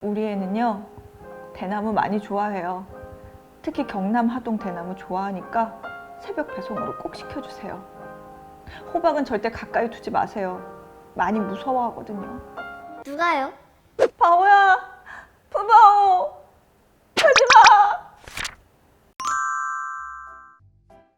우리 애는요, 대나무 많이 좋아해요. 특히 경남 하동 대나무 좋아하니까 새벽 배송으로 꼭 시켜주세요. 호박은 절대 가까이 두지 마세요. 많이 무서워하거든요. 누가요? 바오야, 푸바오, 가지마!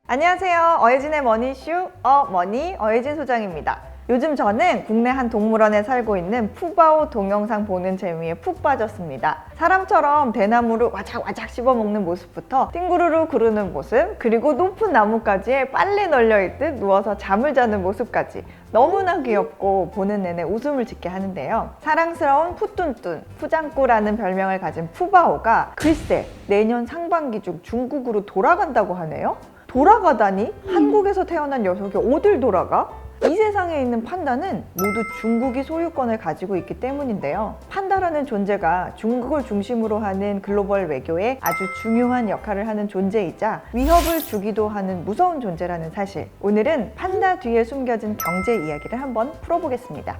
안녕하세요. 어혜진의 머니쇼 어머니 어혜진 소장입니다. 요즘 저는 국내 한 동물원에 살고 있는 푸바오 동영상 보는 재미에 푹 빠졌습니다. 사람처럼 대나무를 와작와작 씹어먹는 모습부터 띵구르르 구르는 모습, 그리고 높은 나뭇가지에 빨래 널려있듯 누워서 잠을 자는 모습까지 너무나 귀엽고 보는 내내 웃음을 짓게 하는데요. 사랑스러운 푸뚠뚠, 푸장꾸라는 별명을 가진 푸바오가 글쎄 내년 상반기 중 중국으로 돌아간다고 하네요. 돌아가다니? 한국에서 태어난 녀석이 어딜 돌아가? 이 세상에 있는 판다는 모두 중국이 소유권을 가지고 있기 때문인데요. 판다라는 존재가 중국을 중심으로 하는 글로벌 외교에 아주 중요한 역할을 하는 존재이자 위협을 주기도 하는 무서운 존재라는 사실. 오늘은 판다 뒤에 숨겨진 경제 이야기를 한번 풀어보겠습니다.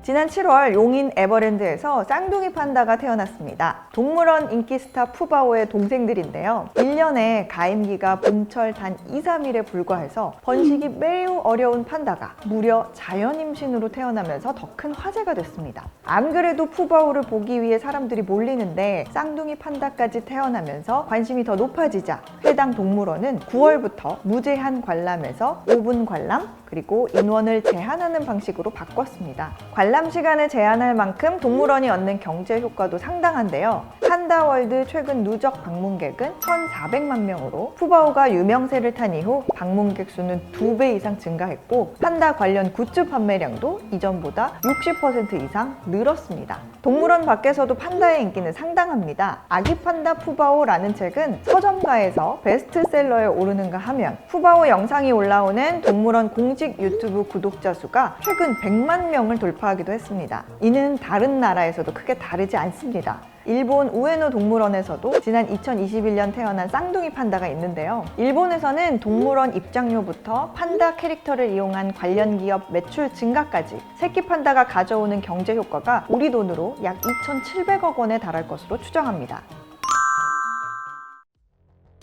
지난 7월 용인 에버랜드에서 쌍둥이 판다가 태어났습니다. 동물원 인기 스타 푸바오의 동생들인데요. 1년에 가임기가 봄철 단 2, 3일에 불과해서 번식이 매우 어려운 판다가 무려 자연 임신으로 태어나면서 더 큰 화제가 됐습니다. 안 그래도 푸바오를 보기 위해 사람들이 몰리는데 쌍둥이 판다까지 태어나면서 관심이 더 높아지자 해당 동물원은 9월부터 무제한 관람에서 5분 관람, 그리고 인원을 제한하는 방식으로 바꿨습니다. 관람 시간을 제한할 만큼 동물원이 얻는 경제 효과도 상당한데요. 판다월드 최근 누적 방문객은 1,400만 명으로 푸바오가 유명세를 탄 이후 방문객 수는 2배 이상 증가했고 판다 관련 굿즈 판매량도 이전보다 60% 이상 늘었습니다. 동물원 밖에서도 판다의 인기는 상당합니다. 아기 판다 푸바오라는 책은 서점가에서 베스트셀러에 오르는가 하면 푸바오 영상이 올라오는 동물원 공식 유튜브 구독자 수가 최근 100만 명을 돌파하기도 했습니다. 이는 다른 나라에서도 크게 다르지 않습니다. 일본 우에노 동물원에서도 지난 2021년 태어난 쌍둥이 판다가 있는데요. 일본에서는 동물원 입장료부터 판다 캐릭터를 이용한 관련 기업 매출 증가까지 새끼 판다가 가져오는 경제 효과가 우리 돈으로 약 2,700억 원에 달할 것으로 추정합니다.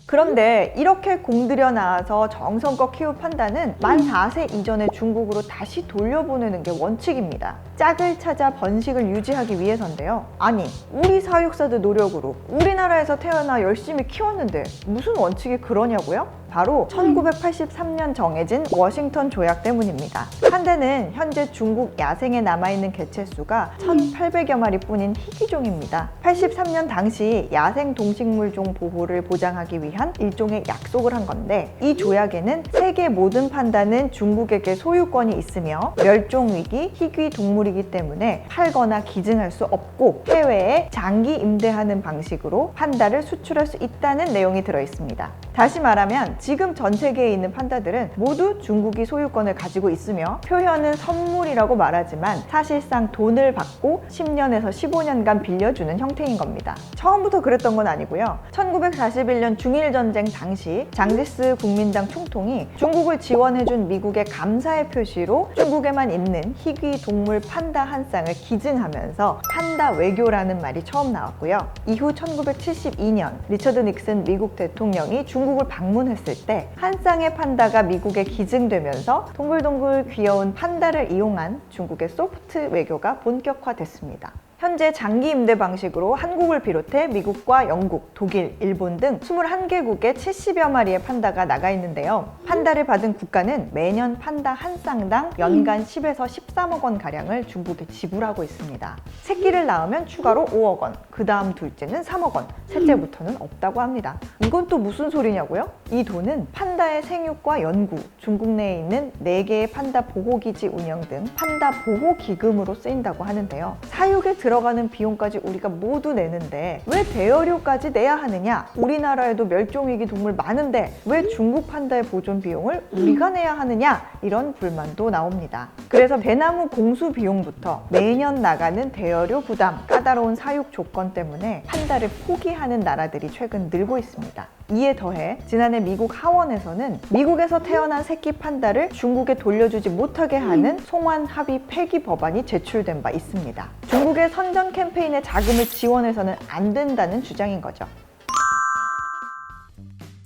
그런데 이렇게 공들여 나와서 정성껏 키운 판다는 만 4세 이전에 중국으로 다시 돌려보내는 게 원칙입니다. 짝을 찾아 번식을 유지하기 위해서인데요. 아니, 우리 사육사들 노력으로 우리나라에서 태어나 열심히 키웠는데 무슨 원칙이 그러냐고요? 바로 1983년 정해진 워싱턴 조약 때문입니다. 판다는 현재 중국 야생에 남아있는 개체 수가 1,800여 마리 뿐인 희귀종입니다. 83년 당시 야생 동식물종 보호를 보장하기 위한 일종의 약속을 한 건데, 이 조약에는 세계 모든 판다는 중국에게 소유권이 있으며 멸종위기 희귀 동물이기 때문에 팔거나 기증할 수 없고 해외에 장기 임대하는 방식으로 판다를 수출할 수 있다는 내용이 들어있습니다. 다시 말하면 지금 전 세계에 있는 판다들은 모두 중국이 소유권을 가지고 있으며 표현은 선물이라고 말하지만 사실상 돈을 받고 10년에서 15년간 빌려주는 형태인 겁니다. 처음부터 그랬던 건 아니고요. 1941년 중일전쟁 당시 장지스 국민당 총통이 중국을 지원해준 미국의 감사의 표시로 중국에만 있는 희귀 동물 판다 한 쌍을 기증하면서 판다 외교라는 말이 처음 나왔고요. 이후 1972년 리처드 닉슨 미국 대통령이 중국을 방문했을 때 한 쌍의 판다가 미국에 기증되면서 동글동글 귀여운 판다를 이용한 중국의 소프트 외교가 본격화됐습니다. 현재 장기 임대 방식으로 한국을 비롯해 미국과 영국, 독일, 일본 등 21개국에 70여 마리의 판다가 나가 있는데요. 판다를 받은 국가는 매년 판다 한 쌍당 연간 10에서 13억 원 가량을 중국에 지불하고 있습니다. 새끼를 낳으면 추가로 5억 원, 그 다음 둘째는 3억 원, 셋째부터는 없다고 합니다. 이건 또 무슨 소리냐고요? 이 돈은 판다의 생육과 연구, 중국 내에 있는 4개의 판다 보호기지 운영 등 판다 보호기금으로 쓰인다고 하는데요. 사육에 들어가는 비용까지 우리가 모두 내는데 왜 대여료까지 내야 하느냐? 우리나라에도 멸종위기 동물 많은데 왜 중국 판다의 보존 비용을 우리가 내야 하느냐? 이런 불만도 나옵니다. 그래서 대나무 공수 비용부터 매년 나가는 대여료 부담, 까다로운 사육 조건 때문에 판다를 포기하는 나라들이 최근 늘고 있습니다. 이에 더해 지난해 미국 하원에서는 미국에서 태어난 새끼 판다를 중국에 돌려주지 못하게 하는 송환 합의 폐기 법안이 제출된 바 있습니다. 중국의 선전 캠페인에 자금을 지원해서는 안 된다는 주장인 거죠.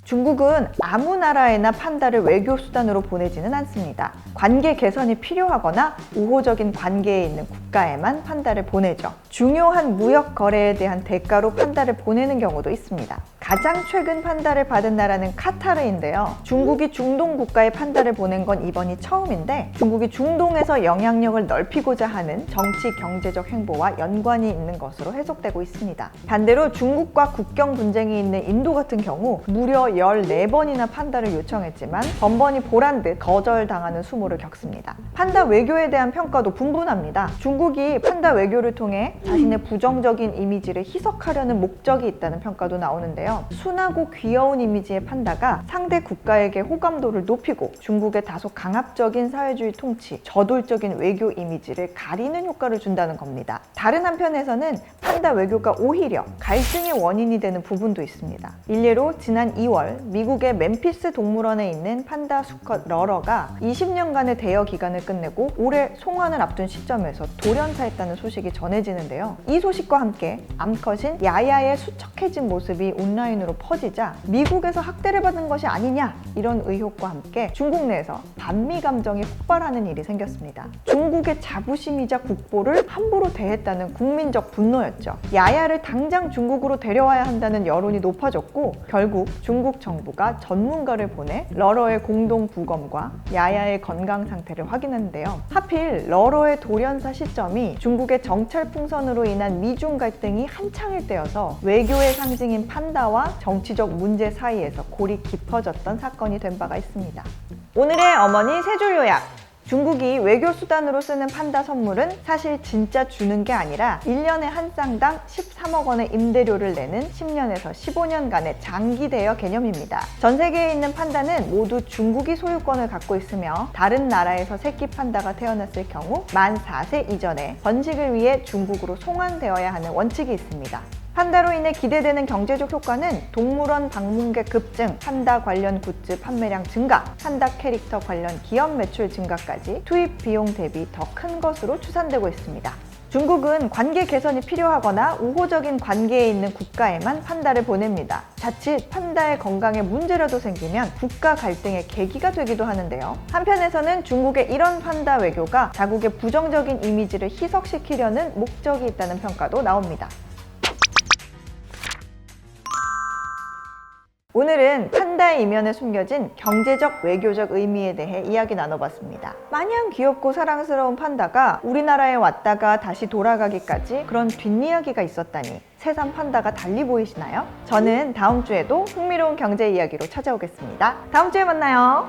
중국은 아무 나라에나 판다를 외교 수단으로 보내지는 않습니다. 관계 개선이 필요하거나 우호적인 관계에 있는 국가에만 판다를 보내죠. 중요한 무역 거래에 대한 대가로 판다를 보내는 경우도 있습니다. 가장 최근 판다를 받은 나라는 카타르인데요. 중국이 중동 국가에 판다를 보낸 건 이번이 처음인데, 중국이 중동에서 영향력을 넓히고자 하는 정치 경제적 행보와 연관이 있는 것으로 해석되고 있습니다. 반대로 중국과 국경 분쟁이 있는 인도 같은 경우 무려 14번이나 판다를 요청했지만 번번이 보란 듯 거절당하는 수모를 겪습니다. 판다 외교에 대한 평가도 분분합니다. 중국이 판다 외교를 통해 자신의 부정적인 이미지를 희석하려는 목적이 있다는 평가도 나오는데요. 순하고 귀여운 이미지의 판다가 상대 국가에게 호감도를 높이고 중국의 다소 강압적인 사회주의 통치, 저돌적인 외교 이미지를 가리는 효과를 준다는 겁니다. 다른 한편에서는 판다 외교가 오히려 갈등의 원인이 되는 부분도 있습니다. 일례로 지난 2월 미국의 멤피스 동물원에 있는 판다 수컷 러러가 20년간의 대여 기간을 끝내고 올해 송환을 앞둔 시점에서 돌연사했다는 소식이 전해지는데요. 이 소식과 함께 암컷인 야야의 수척해진 모습이 온라인으로 퍼지자 미국에서 학대를 받은 것이 아니냐, 이런 의혹과 함께 중국 내에서 반미 감정이 폭발하는 일이 생겼습니다. 중국의 자부심이자 국보를 함부로 대했다는 국민적 분노였죠. 야야를 당장 중국으로 데려와야 한다는 여론이 높아졌고, 결국 중국 정부가 전문가를 보내 러러의 공동 부검과 야야의 건강 상태를 확인했는데요. 하필 러러의 돌연사 시점이 중국의 정찰 풍선으로 인한 미중 갈등이 한창일 때여서 외교의 상징인 판다와 정치적 문제 사이에서 골이 깊어졌던 사건이 된 바가 있습니다. 오늘의 어머니 세 줄 요약. 중국이 외교 수단으로 쓰는 판다 선물은 사실 진짜 주는 게 아니라 1년에 한 쌍당 13억 원의 임대료를 내는 10년에서 15년간의 장기 대여 개념입니다. 전 세계에 있는 판다는 모두 중국이 소유권을 갖고 있으며, 다른 나라에서 새끼 판다가 태어났을 경우 만 4세 이전에 번식을 위해 중국으로 송환되어야 하는 원칙이 있습니다. 판다로 인해 기대되는 경제적 효과는 동물원 방문객 급증, 판다 관련 굿즈 판매량 증가, 판다 캐릭터 관련 기업 매출 증가까지 투입 비용 대비 더 큰 것으로 추산되고 있습니다. 중국은 관계 개선이 필요하거나 우호적인 관계에 있는 국가에만 판다를 보냅니다. 자칫 판다의 건강에 문제라도 생기면 국가 갈등의 계기가 되기도 하는데요. 한편에서는 중국의 이런 판다 외교가 자국의 부정적인 이미지를 희석시키려는 목적이 있다는 평가도 나옵니다. 오늘은 판다의 이면에 숨겨진 경제적, 외교적 의미에 대해 이야기 나눠봤습니다. 마냥 귀엽고 사랑스러운 판다가 우리나라에 왔다가 다시 돌아가기까지 그런 뒷이야기가 있었다니 새삼 판다가 달리 보이시나요? 저는 다음 주에도 흥미로운 경제 이야기로 찾아오겠습니다. 다음 주에 만나요.